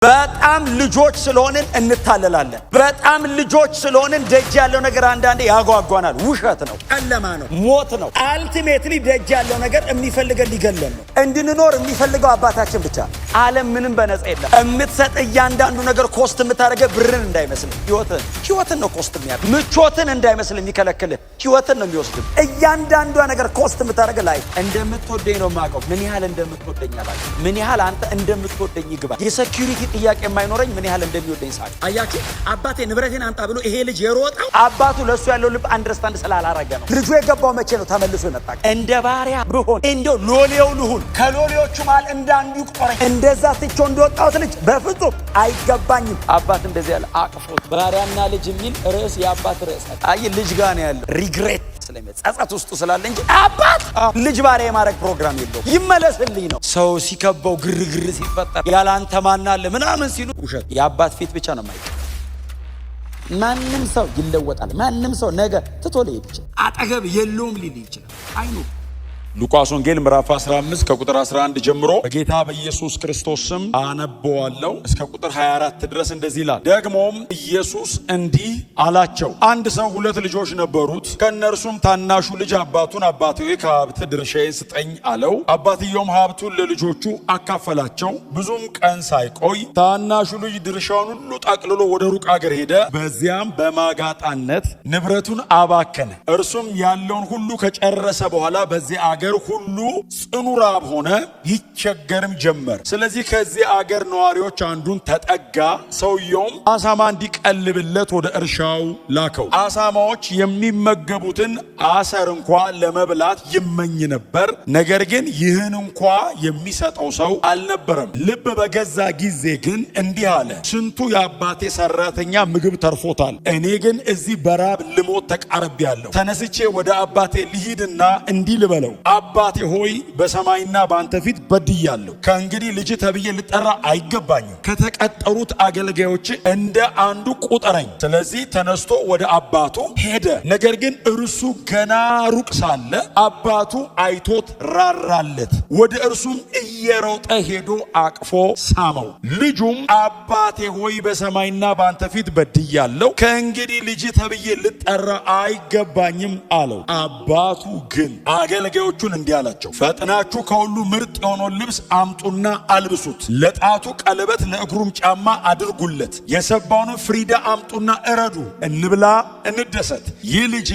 በጣም ልጆች ስለሆንን እንታለላለን። በጣም ልጆች ስለሆንን ደጅ ያለው ነገር አንዳንዴ ያጓጓናል። ውሸት ነው፣ ጨለማ ነው፣ ሞት ነው። አልቲሜትሊ ደጅ ያለው ነገር የሚፈልገን ሊገለን ነው። እንድንኖር የሚፈልገው አባታችን ብቻ። ዓለም ምንም በነፃ የለም። የምትሰጥ እያንዳንዱ ነገር ኮስት የምታደርገ ብርን እንዳይመስል ህይወትን ነው ኮስት የሚያደርግ። ምቾትን እንዳይመስል የሚከለክልህ ህይወትን ነው የሚወስድ። እያንዳንዷ ነገር ኮስት የምታደርግ ላይ እንደምትወደኝ ነው የማውቀው። ምን ያህል እንደምትወደኝ አላውቅም። ምን ያህል አንተ እንደምትወደኝ ይግባ። የሴኩሪቲ ጥያቄ የማይኖረኝ ምን ያህል እንደሚወደኝ ሳቅ። አያችሁ፣ አባቴ ንብረቴን አንጣ ብሎ ይሄ ልጅ የሮጠው አባቱ ለሱ ያለው ልብ አንደርስታንድ ስላላረገ ነው። ልጁ የገባው መቼ ነው? ተመልሶ የመጣ እንደ ባሪያ ብሆን እንደው ሎሌው ልሁን፣ ከሎሌዎቹ ማል እንዳንዱ ይቆረኝ። እንደዛ ትቼው እንደወጣሁት ልጅ በፍጹም አይገባኝም። አባት እንደዚህ ያለ አቅፎት ባሪያና ልጅ የሚል ርዕስ የአባት ርዕስ አይ ልጅ ጋር ነው ያለው። ሪግሬት ጸጸት ውስጡ ስላለ እንጂ አባት ልጅ ባሪያ የማድረግ ፕሮግራም የለው። ይመለስልኝ ነው። ሰው ሲከበው ግርግር ሲፈጠር ያላንተ ማን አለ ምናምን ሲሉ ውሸት። የአባት ፊት ብቻ ነው የማይቀር። ማንም ሰው ይለወጣል። ማንም ሰው ነገ ትቶ ሊሄድ ይችላል። አጠገብ የለውም ሊል ይችላል። አይኑ ሉቃስ ወንጌል ምዕራፍ 15 ከቁጥር 11 ጀምሮ በጌታ በኢየሱስ ክርስቶስ ስም አነበዋለሁ እስከ ቁጥር 24 ድረስ እንደዚህ ይላል። ደግሞም ኢየሱስ እንዲህ አላቸው፣ አንድ ሰው 2 ልጆች ነበሩት። ከእነርሱም ታናሹ ልጅ አባቱን አባቴ ከሀብት ድርሻዬን ስጠኝ አለው። አባትየውም ሀብቱን ለልጆቹ አካፈላቸው። ብዙም ቀን ሳይቆይ ታናሹ ልጅ ድርሻውን ሁሉ ጠቅልሎ ወደ ሩቅ አገር ሄደ። በዚያም በማጋጣነት ንብረቱን አባከነ። እርሱም ያለውን ሁሉ ከጨረሰ በኋላ በዚያ አገር ሁሉ ጽኑ ራብ ሆነ፣ ይቸገርም ጀመር። ስለዚህ ከዚህ አገር ነዋሪዎች አንዱን ተጠጋ። ሰውየውም አሳማ እንዲቀልብለት ወደ እርሻው ላከው። አሳማዎች የሚመገቡትን አሰር እንኳ ለመብላት ይመኝ ነበር፣ ነገር ግን ይህን እንኳ የሚሰጠው ሰው አልነበረም። ልብ በገዛ ጊዜ ግን እንዲህ አለ፣ ስንቱ የአባቴ ሰራተኛ ምግብ ተርፎታል፣ እኔ ግን እዚህ በራብ ልሞት ተቃርቤያለሁ። ተነስቼ ወደ አባቴ ልሂድና እንዲህ ልበለው፣ አባቴ ሆይ በሰማይና በአንተ ፊት በድያለሁ። ከእንግዲህ ልጅ ተብዬ ልጠራ አይገባኝም። ከተቀጠሩት አገልጋዮች እንደ አንዱ ቁጠረኝ። ስለዚህ ተነስቶ ወደ አባቱ ሄደ። ነገር ግን እርሱ ገና ሩቅ ሳለ አባቱ አይቶት ራራለት። ወደ እርሱም እየሮጠ ሄዶ አቅፎ ሳመው። ልጁም አባቴ ሆይ በሰማይና በአንተ ፊት በድያለሁ፣ ከእንግዲህ ልጅ ተብዬ ልጠራ አይገባኝም አለው። አባቱ ግን አገልጋዮቹን እንዲህ አላቸው፣ ፈጥናችሁ ከሁሉ ምርጥ የሆነውን ልብስ አምጡና አልብሱት፣ ለጣቱ ቀለበት ለእግሩም ጫማ አድርጉለት፣ የሰባውን ፍሪዳ አምጡና እረዱ፣ እንብላ እንደሰት። ይህ ልጄ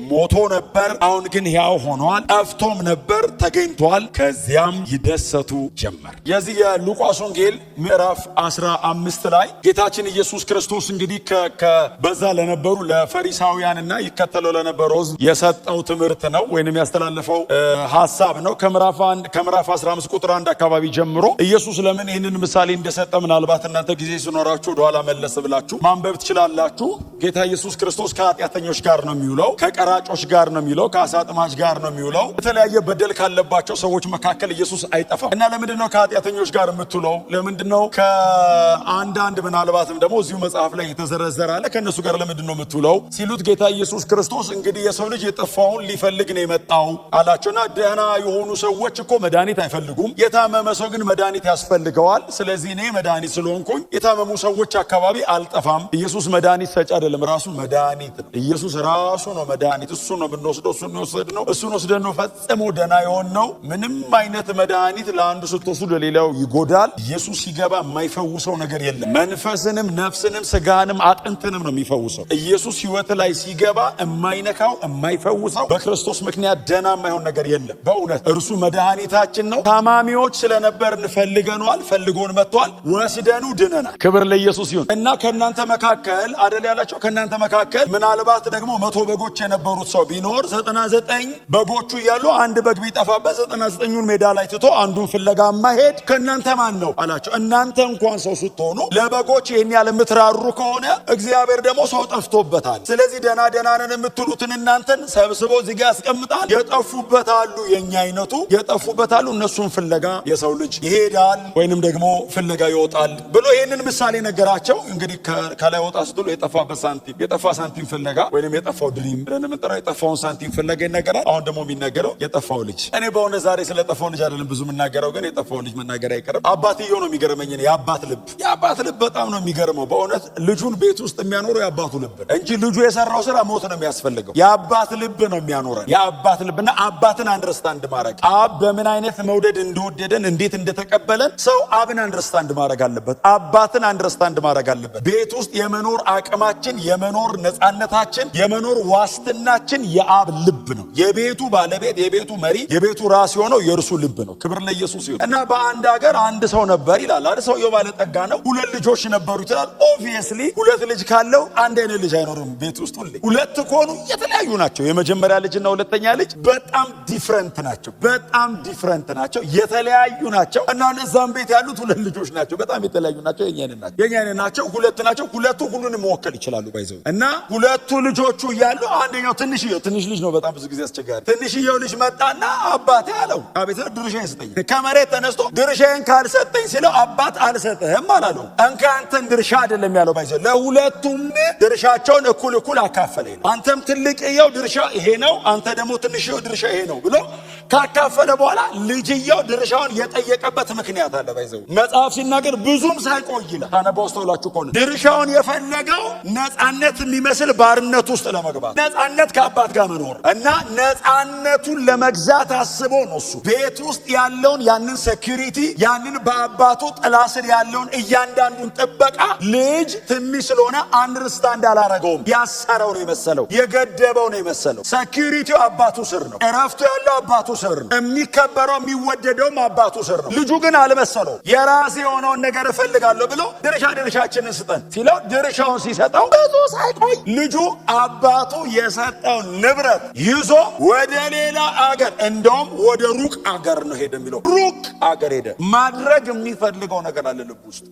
ሞቶ ነበር፣ አሁን ግን ሕያው ሆኗል፣ ጠፍቶም ነበር ተገኝቷል። ከዚያም ይደሰቱ ጀመር። የዚህ የሉቃስ ወንጌል ምዕራፍ 15 ላይ ጌታችን ኢየሱስ ክርስቶስ እንግዲህ በዛ ለነበሩ ለፈሪሳውያንና ይከተለው ለነበሩ የሰጠው ትምህርት ነው ወይንም ያስተላለፈው ሐሳብ ነው። ከምዕራፍ 15 ቁጥር 1 አካባቢ ጀምሮ ኢየሱስ ለምን ይህንን ምሳሌ እንደሰጠ ምናልባት እናንተ ጊዜ ሲኖራችሁ ወደኋላ መለስ ብላችሁ ማንበብ ትችላላችሁ። ጌታ ኢየሱስ ክርስቶስ ከኃጢአተኞች ጋር ነው የሚውለው፣ ከቀራጮች ጋር ነው የሚውለው፣ ከአሳ አጥማጅ ጋር ነው የሚውለው። የተለያየ በደል ካለባቸው ሰዎች መካከል ኢየሱስ አይጠፋም። እና ለምንድን ነው ከኃጢአተኞች ጋር የምትውለው? ለምንድን ነው ከአንዳንድ ምናልባትም ደግሞ እዚሁ መጽሐፍ ላይ የተዘረዘረ አለ ከእነሱ ጋር ለምንድን ነው የምትውለው ሲሉት ጌታ ኢየሱስ ክርስቶስ እንግዲህ የሰው ልጅ የጠፋውን ሊፈልግ ነው የመጣው አላቸውና ደህና የሆኑ ሰዎች እኮ መድኃኒት አይፈልጉም፣ የታመመ ሰው ግን መድኃኒት ያስፈልገዋል። ስለዚህ እኔ መድኃኒት ስለሆንኩኝ የታመሙ ሰዎች አካባቢ አልጠፋም። ኢየሱስ መድኃኒት ሰጪ አይደለም፣ ራሱ መድኃኒት ነው። ኢየሱስ ራሱ ነው መድኃኒት። እሱ ነው የምንወስደው፣ እሱን ወስደን ነው ፈጽሞ ደህና የሆነው። ምንም አይነት መድኃኒት ለአንዱ ስትወስዱ ለሌላው ይጎዳል። ኢየሱስ ሲገባ የማይፈውሰው ነገር የለም። መንፈስንም ነፍስንም ስጋንም አጥንትንም ነው የሚፈውሰው። ኢየሱስ ሕይወት ላይ ሲገባ የማይነካው የማይፈውሰው በክርስቶስ ምክንያት ደህና የማይሆን ነገር የለም። በእውነት እርሱ መድኃኒታችን ነው። ታማሚዎች ስለነበርን ፈልገነዋል፣ ፈልጎን መጥቷል፣ ወስደኑ ድነናል። ክብር ለኢየሱስ ይሁን። እና ከእናንተ መካከል አደል ያላቸው ከእናንተ መካከል ምናልባት ደግሞ 100 በጎች የነበሩት ሰው ቢኖር 99 በጎቹ እያሉ አንድ በግ ቢጠፋበት 99ኙን ሜዳ ላይ ትቶ አንዱን ፍለጋ ማሄድ ከእናንተ ማን ነው አላቸው። እናንተ እንኳን ሰው ስትሆኑ ለበጎች ይህን ያህል የምትራሩ ከሆነ እግዚአብሔር ደግሞ ሰው ጠፍቶበታል። ስለዚህ ደህና ነን የምትሉትን እናንተን ሰብስቦ እዚህ ጋር ያስቀምጣል። የጠፉበት አሉ የኛ አይነቱ የጠፉበት አሉ። እነሱን ፍለጋ የሰው ልጅ ይሄዳል ወይንም ደግሞ ፍለጋ ይወጣል ብሎ ይሄንን ምሳሌ ነገራቸው። እንግዲህ ከላይ ወጣ ስትሉ የጠፋበት ሳንቲም የጠፋ ሳንቲም ፍለጋ ወይንም የጠፋው ድሪም ብለን የምንጠራው የጠፋውን ሳንቲም ፍለጋ ይነገራል። አሁን ደግሞ የሚነገረው የጠፋው ልጅ። እኔ በእውነት ዛሬ ስለ ጠፋው ልጅ አይደለም ብዙ የምናገረው፣ ግን የጠፋው ልጅ መናገር አይቀርም። አባትየው ነው የሚገርመኝ። የአባት ልብ በጣም ነው የሚገርመው በእውነት። ልጁን ቤት ውስጥ የሚያኖረው የአባቱ ልብ እንጂ ልጁ የሰራው ስራ ሞት ነው የሚያስፈልገው። የአባት ልብ ነው የሚያኖረን። የአባት ልብና አባትን አንደርስታንድ ማድረግ፣ አብ በምን አይነት መውደድ እንደወደደን እንዴት እንደተቀበለን ሰው አብን አንደርስታንድ ማድረግ አለበት። አባትን አንደርስታንድ ማድረግ አለበት። ቤት ውስጥ የመኖር አቅማችን፣ የመኖር ነፃነታችን፣ የመኖር ዋስትናችን የአብ ልብ ነው። የቤቱ ባለቤት፣ የቤቱ መሪ፣ የቤቱ ራስ የሆነው የእርሱ ልብ ነው። ክብር ለኢየሱስ ይሁን። እና በአንድ ሀገር አንድ ሰው ነበር ይላል። አንድ ሰውየው ባለጠጋ ነው። 2 ልጆች ነበሩት ይላል። ኦብቪየስሊ 2 ልጅ ካለው አንድ አይነት ልጅ አይኖርም ቤት ውስጥ ሁሌ። 2 ከሆኑ የተለያዩ ናቸው። የመጀመሪያ ልጅና ሁለተኛ ልጅ በጣም ዲፍረንት ናቸው። የተለያዩ ናቸው። እና እነዛም ቤት ያሉት 2 ልጆች ናቸው። በጣም የተለያዩ ናቸው። የኛ አይነት ናቸው። 2 ናቸው። 2ቱ ሁሉንም መወከል ይችላሉ ባይዘው። እና 2ቱ ልጆቹ እያሉ አንደኛው ትንሽ ልጅ ነው። በጣም ብዙ ጊዜ አስቸጋሪ ትንሽየው ልጅ መጣና አባቴ አለው አቤት ድርሻዬን ስጠኝ። ከመሬት ተነስቶ ድርሻዬን ካልሰጠኝ ሲለው አባት አልሰጥህም አላለው። አንተን ድርሻ አይደለም ያለው ባይዘው። ለሁለቱም ድርሻቸውን እኩል አካፈለ። አንተም ትልቅየው ድርሻ ይሄ ነው፣ አንተ ደግሞ ትንሽየው ድርሻ ይሄ ነው ብሎ ካካፈለ በኋላ ልጅየው ድርሻውን የጠየቀበት ምክንያት አለ ባይዘው። መጽሐፍ ሲናገር ብዙም ሳይቆይ ይላል። ታነበውስተውላችሁ ከሆነ ድርሻውን የፈለገው ነፃነት የሚመስል ባርነት ውስጥ ለመግባት፣ ነፃነት ከአባት ጋር መኖር እና ነፃነቱን ለመግዛት አስቦ ነው እሱ ቤት ውስጥ ያለውን ያንን ሴኩሪቲ፣ ያንን በአባቱ ጥላ ስር ያለውን እያንዳንዱን ጥበቃ ልጅ ትንሽ ስለሆነ አንደርስታንድ አላረገውም። ያሰረው ነው የመሰለው፣ የገደበው ነው የመሰለው። ሴኩሪቲው አባቱ ስር ነው። እረፍቱ ያለው አባቱ ስር ነው። የሚከበረው የሚወደደውም አባቱ ስር ነው። ልጁ ግን አልመሰለው። የራሴ የሆነውን ነገር እፈልጋለሁ ብሎ ድርሻችንን ስጠን ሲለው ድርሻውን ሲሰጠው ብዙ ሳይቆይ ልጁ አባቱ የሰጠውን ንብረት ይዞ ወደ ሌላ አገር፣ እንደውም ወደ ሩቅ አገር ነው ሄደ የሚለው። ሩቅ አገር ሄደ። ማድረግ የሚፈልገው ነገር አለ ልብ ውስጥ።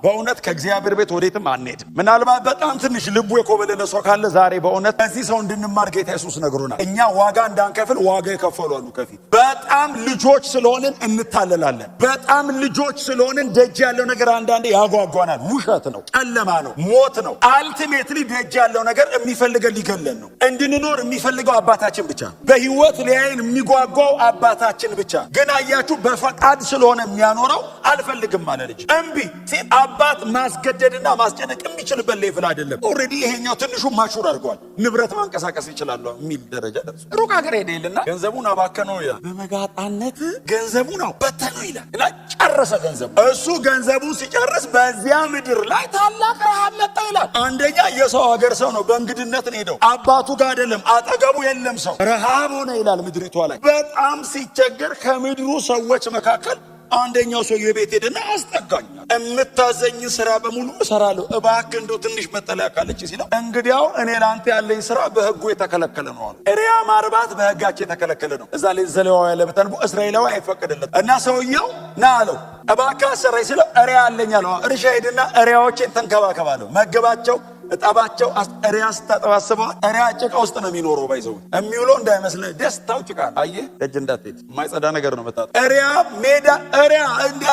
በእውነት ከእግዚአብሔር ቤት ወዴትም አንሄድም። ምናልባት በጣም ትንሽ ልቡ የኮበለለ ሰው ካለ ዛሬ በእውነት ከዚህ ሰው እንድንማር ጌታ ኢየሱስ ነግሮናል። እኛ ዋጋ እንዳንከፍል ዋጋ የከፈሉ አሉ ከፊት። በጣም ልጆች ስለሆንን እንታለላለን። በጣም ልጆች ስለሆንን ደጅ ያለው ነገር አንዳንዴ ያጓጓናል። ውሸት ነው፣ ጨለማ ነው፣ ሞት ነው። አልቲሜትሊ ደጅ ያለው ነገር የሚፈልገን ሊገለን ነው። እንድንኖር የሚፈልገው አባታችን ብቻ፣ በህይወት ሊያየን የሚጓጓው አባታችን ብቻ። ግን አያችሁ በፈቃድ ስለሆነ የሚያኖረው አልፈልግም ማለት ልጅ እምቢ ሲል አባት ማስገደድና ማስጨነቅ የሚችልበት ሌቭል አይደለም። ኦልሬዲ ይሄኛው ትንሹ ማሹር አድርጓል። ንብረት ማንቀሳቀስ ይችላል የሚል ደረጃ ደርሶ ሩቅ ሀገር ሄደ ይልና ገንዘቡን አባከነው ይላል። በመጋጣነት ገንዘቡን አበተነው ይላል እና ጨረሰ ገንዘቡ። እሱ ገንዘቡን ሲጨርስ በዚያ ምድር ላይ ታላቅ ረሃብ መጣ ይላል። አንደኛ የሰው ሀገር ሰው ነው፣ በእንግድነት ነው ሄደው። አባቱ ጋር አይደለም፣ አጠገቡ የለም ሰው። ረሃብ ሆነ ይላል ምድሪቷ ላይ። በጣም ሲቸገር ከምድሩ ሰዎች መካከል አንደኛው ሰው የቤት ሄደና አስጠጋኛል። የምታዘኝ ስራ በሙሉ እሰራለሁ፣ እባክህ እንደው ትንሽ መጠለያ ካለች ሲለው፣ እንግዲያው እኔ ላንተ ያለኝ ስራ በህጉ የተከለከለ ነው አለ። እሪያ ማርባት በህጋቸው የተከለከለ ነው። እዛ ላይ ዘሌዋውያን ላይ በተንቦ እስራኤላዊ አይፈቀድለትም። እና ሰውየው ና አለው፣ እባክህ አሰራኝ ሲለው እሪያ አለኝ አለው። እርሻ ሄድና እሪያዎችን ተንከባከባለሁ፣ መገባቸው፣ እጠባቸው። እሪያ ስታጠባስበዋል። እሪያ ጭቃ ውስጥ ነው የሚኖረው። ባይዘው የሚውለው እንዳይመስልህ ደስታው ጭቃ ነው። አየህ ደጅ እንዳትሄድ የማይጸዳ ነገር ነው መጣጣ። እሪያ ሜዳ እሪያ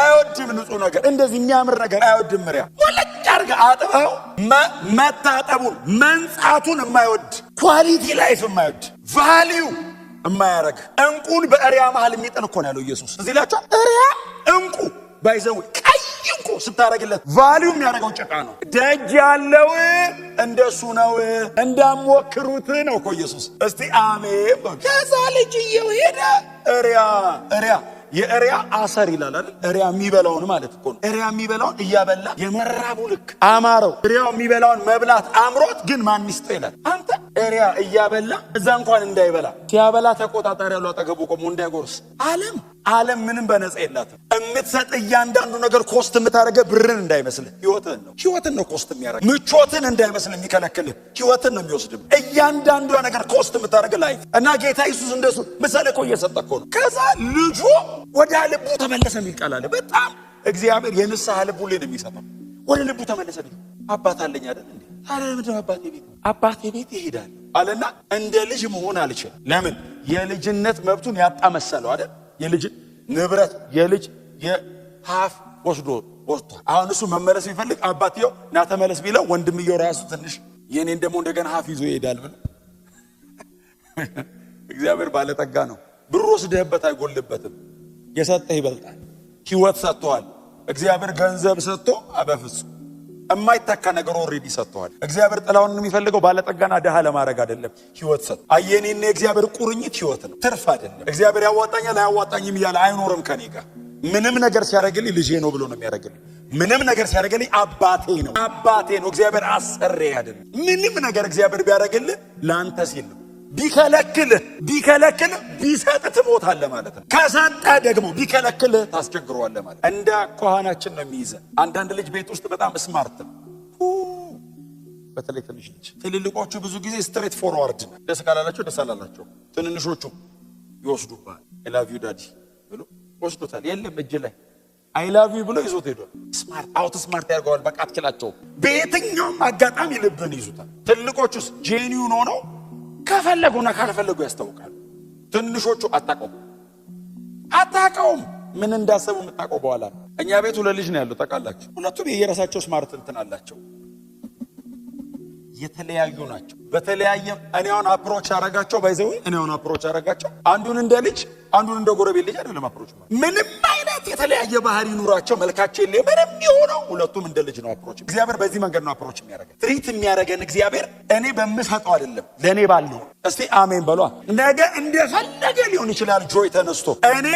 አይወድም፣ ንጹህ ነገር እንደዚህ የሚያምር ነገር አይወድም። እሪያ ወለጭ አድርገህ አጥበው መታጠቡን መንጻቱን የማይወድ ኳሊቲ ላይፍ የማይወድ ቫሊዩ የማያረግ እንቁን በእሪያ መሃል የሚጥል እኮ ነው ያለው ኢየሱስ። እዚህ ላቸው እሪያ እንቁ ባይዘው ቀይ እንቁ ስታረግለት ቫሊዩ የሚያደርገው ጭቃ ነው። ደጅ ያለው እንደሱ ነው፣ እንዳሞክሩት ነው እኮ ኢየሱስ። እስቲ አሜን። ከዛ ልጅየው ሄደ እሪያ የእሪያ አሰር ይላል አይደል? እሪያ የሚበላውን ማለት እኮ ነው። እሪያ የሚበላውን እያበላ የመራቡ ልክ አማረው። እሪያው የሚበላውን መብላት አምሮት ግን ማን ይስጠው ይላል። አንተ እሪያ እያበላ እዛ እንኳን እንዳይበላ ሲያበላ ተቆጣጣሪ ያለው አጠገቡ ቆሞ እንዳይጎርስ። ዓለም ምንም በነፃ የላትም። የምትሰጥ እያንዳንዱ ነገር ኮስት የምታደርገው ብርን እንዳይመስልህ ህይወትን ነው ኮስት የሚያደርግ። ምቾትን እንዳይመስልህ የሚከለክልህ ህይወትን ነው የሚወስድም። እያንዳንዱ ነገር ኮስት የምታደርገው ላይፍ እና ጌታ ኢየሱስ እንደሱ ምሳሌ እኮ እየሰጠ እኮ ነው። ከዛ ልጁ ወደ ልቡ ተመለሰ የሚል ቃል አለ። በጣም እግዚአብሔር የንስሐ ልብ ሁሌ ነው የሚሰጠው። ወደ ልቡ ተመለሰ። አባት አለኝ አይደል እንዴ? ታዲያ ምንድን ነው አባቴ ቤት ይሄዳል አለና እንደ ልጅ መሆን አልችልም። ለምን? የልጅነት መብቱን ያጣ መሰለው አይደል? የልጅ ንብረት የልጅ የሀፍ ወስዷል። አሁን እሱ መመለስ ቢፈልግ አባትየው ና ተመለስ ቢለው ወንድምየው ራሱ ትንሽ የኔን ደግሞ እንደገና ሀፍ ይዞ ይሄዳል ብሎ እግዚአብሔር ባለጠጋ ነው። ብር ወስደህበት አይጎልበትም። የሰጠህ ይበልጣል። ህይወት ሰጥቷል እግዚአብሔር። ገንዘብ ሰጥቶ በፍጹም የማይተካ ነገር ኦሬዲ ሰጥቷል እግዚአብሔር። ጥላውን የሚፈልገው ባለጠጋና ደሃ ለማድረግ አይደለም፣ ህይወት ሰጥ። አየኔና እግዚአብሔር ቁርኝት ህይወት ነው፣ ትርፍ አይደለም። እግዚአብሔር ያዋጣኛል አያዋጣኝም እያለ አይኖርም ከኔ ጋር። ምንም ነገር ሲያደርግልኝ ልጄ ነው ብሎ ነው የሚያደርግልኝ። ምንም ነገር ሲያደርግልኝ አባቴ ነው፣ አባቴ ነው። እግዚአብሔር አሰሬ አይደለም። ምንም ነገር እግዚአብሔር ቢያደርግልህ ለአንተ ሲል ነው። ቢከለክልህ ቢሰጥ ትሞታለህ ማለት ነው። ከሰጠ ደግሞ ቢከለክልህ ታስቸግረዋለህ ማለት። እንደ አኳኋናችን ነው የሚይዘን። አንዳንድ ልጅ ቤት ውስጥ በጣም ስማርት ነው፣ በተለይ ትንሽ ልጅ። ትልልቆቹ ብዙ ጊዜ ስትሬት ፎርዋርድ ነው። ደስ ካላላቸው ደስ አላላቸው። ትንንሾቹ ይወስዱባል። አይ ላቭ ዩ ዳዲ ብሎ ወስዶታል። የለም እጅ ላይ አይ ላቭ ዩ ብሎ ይዞት ሄዷል። ስማርት አውት ስማርት ያርገዋል። በቃ አትችላቸው። በየትኛውም አጋጣሚ ልብን ይዙታል። ትልቆቹስ ጄኒውን ሆነው ከፈለጉና ካልፈለጉ ያስታውቃሉ። ትንሾቹ አታውቀውም። ምን እንዳሰቡ የምታውቀው በኋላ ነው። እኛ ቤት ሁለት ልጅ ነው ያለው ታውቃላችሁ። ሁለቱም የየራሳቸው ስማርት እንትን አላቸው። የተለያዩ ናቸው። በተለያየ እኔ አሁን አፕሮች አረጋቸው ባይዘው እኔ አሁን አፕሮች አረጋቸው። አንዱን እንደ ልጅ አንዱን እንደ ጎረቤት ልጅ አይደለም አፕሮች ማለት። ምንም አይነት የተለያየ ባህሪ ኑራቸው መልካቸው የለ ምንም ይሆነው ሁለቱም እንደ ልጅ ነው አፕሮች። እግዚአብሔር በዚህ መንገድ ነው አፕሮች የሚያደርገን። ትሪት የሚያደርገን እግዚአብሔር እኔ በምሰጠው አይደለም ለኔ ባለው። እስቲ አሜን በሏ። ነገ እንደፈለገ ሊሆን ይችላል ጆይ ተነስቶ እኔ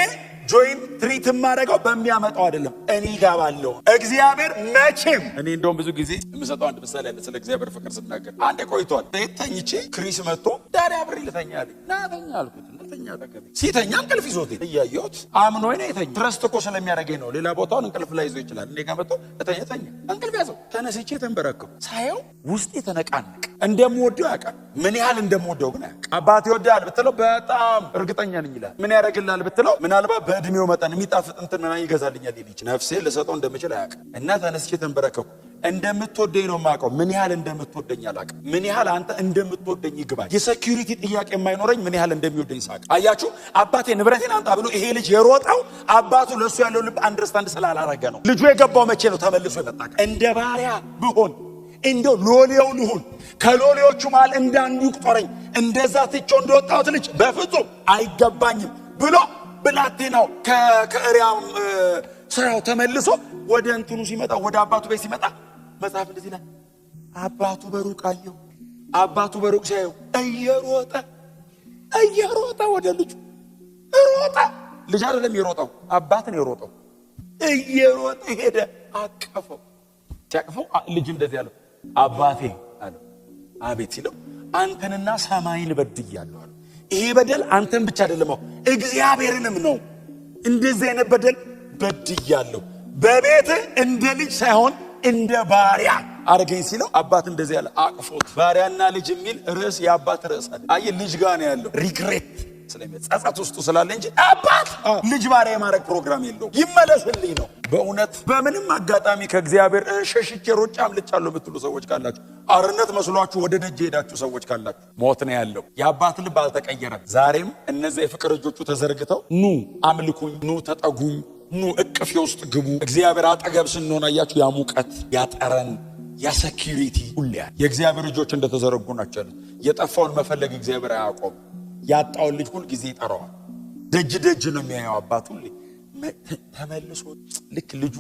ጆይን ትሪት ማረጋው በሚያመጣው አይደለም እኔ ጋር ባለው እግዚአብሔር መቼም። እኔ እንደውም ብዙ ጊዜ የምሰጠው አንድ ምሳሌ አለ ስለ እግዚአብሔር ፍቅር ስናገር። አንዴ ቆይቷል ቤት ተኝቼ ክሪስ መጥቶ ዳሪ አብሬ ልተኛ አለኝ። ና ተኛ አልኩት። ተኛ ተቀበል። ሲተኛ እንቅልፍ ይዞት እያየሁት አምኖ ነው የተኛ። ትረስት እኮ ስለሚያደርገኝ ነው። ሌላ ቦታውን እንቅልፍ ላይ ይዞ ይችላል። እኔ ጋር መጥቶ ተኛ እንቅልፍ ያዘው። ተነስቼ ተንበረከኩ። ሳየው ውስጤ ተነቃነቀ። እንደምወደው ያውቃል። ምን ያህል እንደምወደው ግን ያውቃል። አባቴ ይወዳል ብትለው በጣም እርግጠኛ ነኝ ይላል። ምን ያደርግልሃል ብትለው ምናልባት በእድሜው መጠን የሚጣፍጥ እንትን ምናምን ይገዛልኛል ይልች ነፍሴ ልሰጠው እንደምችል አያውቅም። እና ተነስቼ ተንበረከኩ። እንደምትወደኝ ነው የማውቀው። ምን ያህል እንደምትወደኝ አላውቅም። ምን ያህል አንተ እንደምትወደኝ ይግባኝ። የሴኩሪቲ ጥያቄ የማይኖረኝ ምን ያህል እንደሚወደኝ ሳቅ። አያችሁ አባቴ ንብረቴን አምጣ ብሎ ይሄ ልጅ የሮጠው አባቱ ለሱ ያለው ልብ አንደርስታንድ ስላላረገ ነው። ልጁ የገባው መቼ ነው? ተመልሶ የመጣ እንደ ባሪያ ብሆን እንደው ሎሌው ልሁን ከሎሌዎቹ መሃል እንዳንዱ ይቁጠረኝ። እንደዛ ትቼው እንደወጣሁት ልጅ በፍጹም አይገባኝም ብሎ ብላቴናው ከእሪያው ስራው ተመልሶ ወደ እንትኑ ሲመጣ ወደ አባቱ ቤት ሲመጣ መጽሐፍ እንደዚህ ይላል። አባቱ በሩቅ አየው። አባቱ በሩቅ ሲያየው እየሮጠ ወደ ልጁ ሮጠ። ልጅ አይደለም የሮጠው አባት ነው የሮጠው። እየሮጠ ሄደ፣ አቀፈው። ሲያቅፈው ልጅ እንደዚህ ያለው አባቴ አለው። አቤት ሲለው አንተንና ሰማይን በድያለሁ አለው። ይሄ በደል አንተን ብቻ አይደለም እግዚአብሔርንም ነው። እንደዚህ አይነት በደል በድያለሁ። በቤት እንደ ልጅ ሳይሆን እንደ ባሪያ አርገኝ ሲለው አባት እንደዚህ ያለ አቅፎት። ባሪያና ልጅ የሚል ርዕስ የአባት ርዕስ አይደል። አይ ልጅ ጋር ነው ያለው። ሪግሬት ስለሚጸጸት ውስጡ ስላለ እንጂ አባት ልጅ ባሪያ የማድረግ ፕሮግራም የለውም። ይመለስልኝ ነው። በእውነት በምንም አጋጣሚ ከእግዚአብሔር ሸሽቼ ሮጬ አምልጫለሁ የምትሉ ሰዎች ካላችሁ፣ አርነት መስሏችሁ ወደ ደጅ ሄዳችሁ ሰዎች ካላችሁ ሞት ነው ያለው። የአባት ልብ አልተቀየረም። ዛሬም እነዚያ የፍቅር እጆቹ ተዘርግተው ኑ አምልኩኝ፣ ኑ ተጠጉኝ፣ ኑ እቅፌ ውስጥ ግቡ። እግዚአብሔር አጠገብ ስንሆን አያችሁ ያ ሙቀት፣ ያ ጠረን፣ ያ ሴኩሪቲ ሁሌ የእግዚአብሔር እጆች እንደተዘረጉ ናቸው። የጠፋውን መፈለግ እግዚአብሔር አያቆም። ያጣውን ልጅ ሁል ጊዜ ይጠራዋል። ደጅ ነው የሚያየው አባት ሁሌ ተመልሶ ልክ ልጁ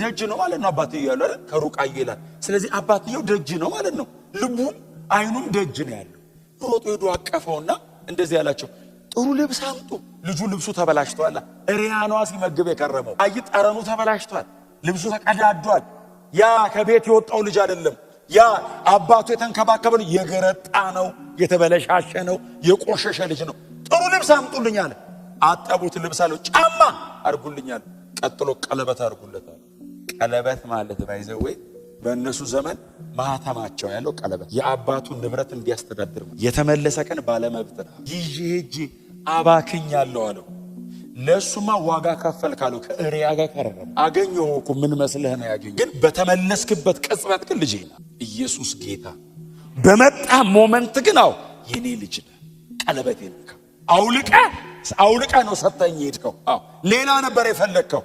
ደጅ ነው ማለት ነው። አባትየው ያለው አይደል ከሩቅ አየላል። ስለዚህ አባትየው ደጅ ነው ማለት ነው። ልቡም አይኑም ደጅ ነው ያለው። ሮጦ ሄዶ አቀፈውና እንደዚህ ያላቸው ጥሩ ልብስ አምጡ። ልጁ ልብሱ ተበላሽቷል። እሪያኗ ሲመግብ የከረመው አይ ጠረኑ ተበላሽቷል። ልብሱ ተቀዳዷል። ያ ከቤት የወጣው ልጅ አይደለም። ያ አባቱ የተንከባከበው የገረጣ ነው፣ የተበለሻሸ ነው፣ የቆሸሸ ልጅ ነው። ጥሩ ልብስ አምጡልኝ አለ። አጠቡት። ልብስ አለው። ጫማ አርጉልኛል። ቀጥሎ ቀለበት አርጉለታል። ቀለበት ማለት ባይዘው በእነሱ ዘመን ማህተማቸው ያለው ቀለበት የአባቱን ንብረት እንዲያስተዳድር የተመለሰ ቀን ባለመብት ነው። ይዤ ሄጄ አባክኛለሁ አለው። ለሱማ ዋጋ ከፈል ካለው ከእሪያ ጋር ቀረበ። አገኘሁ እኮ ምን መስለህ ነው ያገኘ። ግን በተመለስክበት ቅጽበት ግን ልጅ ነው። ኢየሱስ ጌታ በመጣ ሞመንት ግን አው የኔ ልጅ ነው። ቀለበቴን አውልቀ ነው ሰጠኝ ሄድከው። ሌላ ነበር የፈለግከው።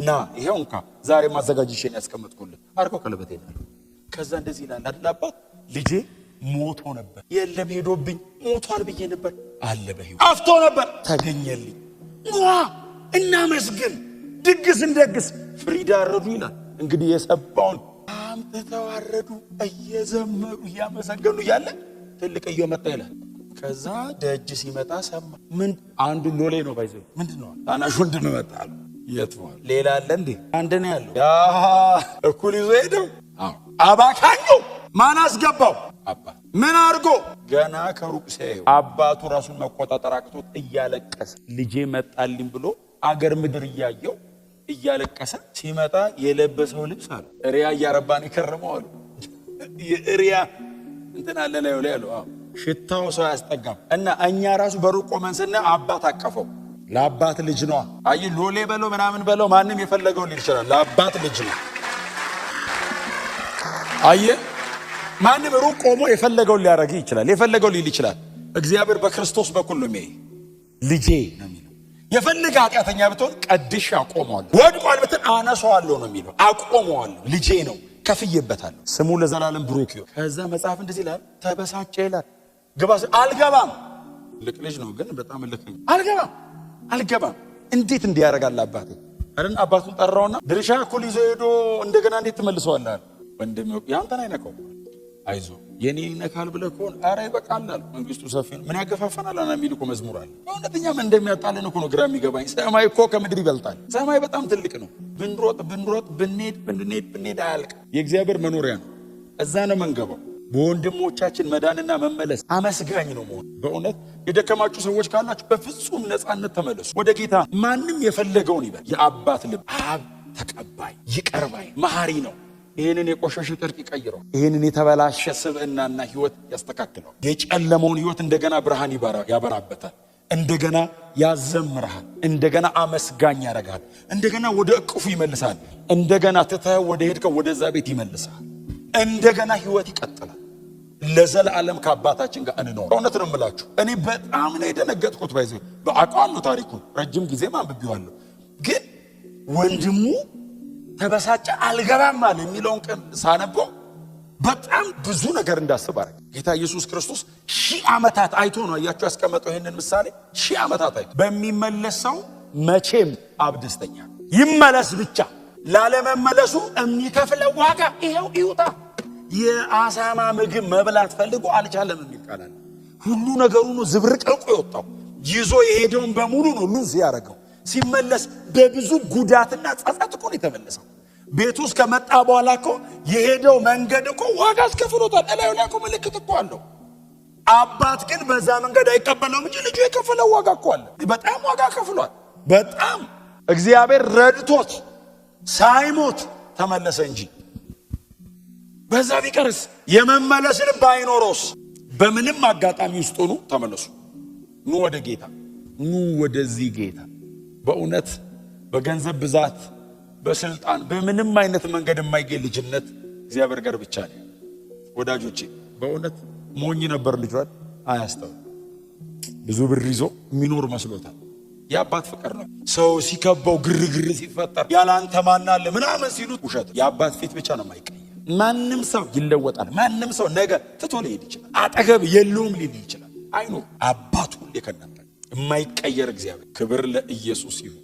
ና ይሄው እንካ ዛሬ ማዘጋጅሽን ያስቀምጥኩልህ አርቆ ቀለበቴ ነው። ከዛ እንደዚህ ይላል አይደል አባት ልጄ ሞቶ ነበር፣ የለም ሄዶብኝ ሞቷል ብዬ ነበር፣ አለ በህይወት አፍቶ ነበር ተገኘልኝ። እናመስግን፣ ድግስ እንደግስ። ፍሪዳ አረዱ ይላል እንግዲህ የሰባውን አምጥተው አረዱ፣ እየዘመሩ እያመሰገኑ እያለ ትልቅየው መጣ ይላል። ከዛ ደጅ ሲመጣ ሰማ። ምን አንዱ ሎሌ ነው ባይዘው ምንድነው ታናሽ ወንድም መጣ። የት ነው ሌላ አለ እንዴ? አንድ ነው ያለው። ያ እኩል ይዞ ሄደው አባካኙ ማን አስገባው? አባት ምን አድርጎ? ገና ከሩቅ ሲያየው አባቱ ራሱን መቆጣጠር አቅቶት እያለቀሰ ልጄ መጣልኝ ብሎ አገር ምድር እያየው እያለቀሰ ሲመጣ የለበሰው ልብስ አለ ሪያ እያረባን ይከረመው አሉ። የሪያ እንትን አለ ላይ ያለው ሽታው ሰው ያስጠጋም። እና እኛ ራሱ በሩቅ ቆመን ስናየው አባት አቀፈው። ለአባት ልጅ ነው። አይ ሎሌ በለው ምናምን በለው ማንም የፈለገውን ሊል ይችላል። ለአባት ልጅ ነው። አይ ማንም ሩቅ ቆሞ የፈለገውን ሊያረግ ይችላል፣ የፈለገውን ሊል ይችላል። እግዚአብሔር በክርስቶስ በኩል ነው የሚያይ። ልጄ ነው የሚለው። የፈለገ ኃጢአተኛ ብትሆን ቀድሼ አቆመዋለሁ፣ ወድቋል ብትል አነሳዋለሁ ነው የሚለው። አቆመዋለሁ፣ ልጄ ነው፣ ከፍዬበታለሁ፣ ስሙ ለዘላለም ብሩክ ይሁን። ከዛ መጽሐፍ እንደዚህ ይላል፣ ተበሳጨ ይላል። ግባ አልገባም። ልቅ ልጅ ነው ግን በጣም ልክ ነው። አልገባም። እንዴት እንዲያረጋል አባቴ አይደል? አባቱን ጠራውና ድርሻ እኩል ይዞ ሄዶ እንደገና እንዴት ትመልሰዋለህ? ወንድሜ ያንተን አይነካው፣ አይዞ የኔ ይነካል ብለህ ከሆነ ኧረ ይበቃላል፣ መንግስቱ ሰፊ ነው፣ ምን ያገፋፈናል አና የሚል እኮ መዝሙር አለ። እውነተኛም እንደሚያጣልን እኮ ነው ግራ የሚገባኝ። ሰማይ እኮ ከምድር ይበልጣል። ሰማይ በጣም ትልቅ ነው። ብንሮጥ ብንሄድ አያልቅም። የእግዚአብሔር መኖሪያ ነው። እዛ ነው መንገባው። በወንድሞቻችን መዳንና መመለስ አመስጋኝ ነው መሆን። በእውነት የደከማችሁ ሰዎች ካላችሁ በፍጹም ነፃነት ተመለሱ ወደ ጌታ። ማንም የፈለገውን ይበል። የአባት ልብ አብ ተቀባይ፣ ይቅር ባይ፣ መሐሪ ነው። ይህንን የቆሸሸ ጨርቅ ይቀይረው። ይህንን የተበላሸ ስብዕናና ህይወት ያስተካክለው። የጨለመውን ህይወት እንደገና ብርሃን ያበራበታል። እንደገና ያዘምርሃል። እንደገና አመስጋኝ ያደርጋል። እንደገና ወደ እቅፉ ይመልሳል። እንደገና ትተህ ወደ ሄድከው ወደዛ ቤት ይመልሳል። እንደገና ህይወት ይቀጥላል። ለዘላለም ከአባታችን ጋር እንኖር። እውነት ነው የምላችሁ፣ እኔ በጣም ነው የደነገጥኩት። ባይዘው በአቋሉ ታሪኩን ረጅም ጊዜ አንብቤዋለሁ። ግን ወንድሙ ተበሳጨ አልገባም አለ የሚለውን ቀን ሳነበው በጣም ብዙ ነገር እንዳስብ አደረገ። ጌታ ኢየሱስ ክርስቶስ 1000 ዓመታት አይቶ ነው አያችሁ ያስቀመጠው ይሄንን ምሳሌ። 1000 ዓመታት አይቶ በሚመለስ ሰው መቼም አብ ደስተኛ ይመለስ ብቻ። ላለመመለሱ የሚከፍለው ዋጋ ይሄው ይውጣ። የአሳማ ምግብ መብላት ፈልጎ አልቻለም የሚል ቃል አለ። ሁሉ ነገሩ ነው ዝብርቅርቁ የወጣው። ይዞ የሄደውን በሙሉ ነው ሉዝ ያደረገው። ሲመለስ በብዙ ጉዳትና ጸጸት እኮ ነው የተመለሰው። ቤቱ ውስጥ ከመጣ በኋላ እኮ የሄደው መንገድ እኮ ዋጋ አስከፍሎታል። እላዩ ላይ እኮ ምልክት እኮ አለው። አባት ግን በዛ መንገድ አይቀበለውም እንጂ ልጁ የከፈለው ዋጋ እኮ አለ። በጣም ዋጋ ከፍሏል። በጣም እግዚአብሔር ረድቶት ሳይሞት ተመለሰ እንጂ በዛ ቢቀርስ የመመለስ ልብ አይኖሮስ? በምንም አጋጣሚ ውስጥ ሆኑ ተመለሱ። ኑ ወደ ጌታ፣ ኑ ወደዚህ ጌታ። በእውነት በገንዘብ ብዛት፣ በስልጣን፣ በምንም አይነት መንገድ የማይገኝ ልጅነት እግዚአብሔር ጋር ብቻ ነው። ወዳጆቼ በእውነት ሞኝ ነበር ልጇ፣ አያስተው ብዙ ብር ይዞ የሚኖር መስሎታል። የአባት ፍቅር ነው። ሰው ሲከበው ግርግር ሲፈጠር ያላንተ ማን አለ ምናምን ሲሉት ውሸት። የአባት ፊት ብቻ ነው የማይቀየር። ማንም ሰው ይለወጣል። ማንም ሰው ነገ ትቶ ሊሄድ ይችላል። አጠገብ የለውም ሊል ይችላል። አይኖር አባቱ ሁሌ ከእናንተ የማይቀየር እግዚአብሔር። ክብር ለኢየሱስ ይሁን።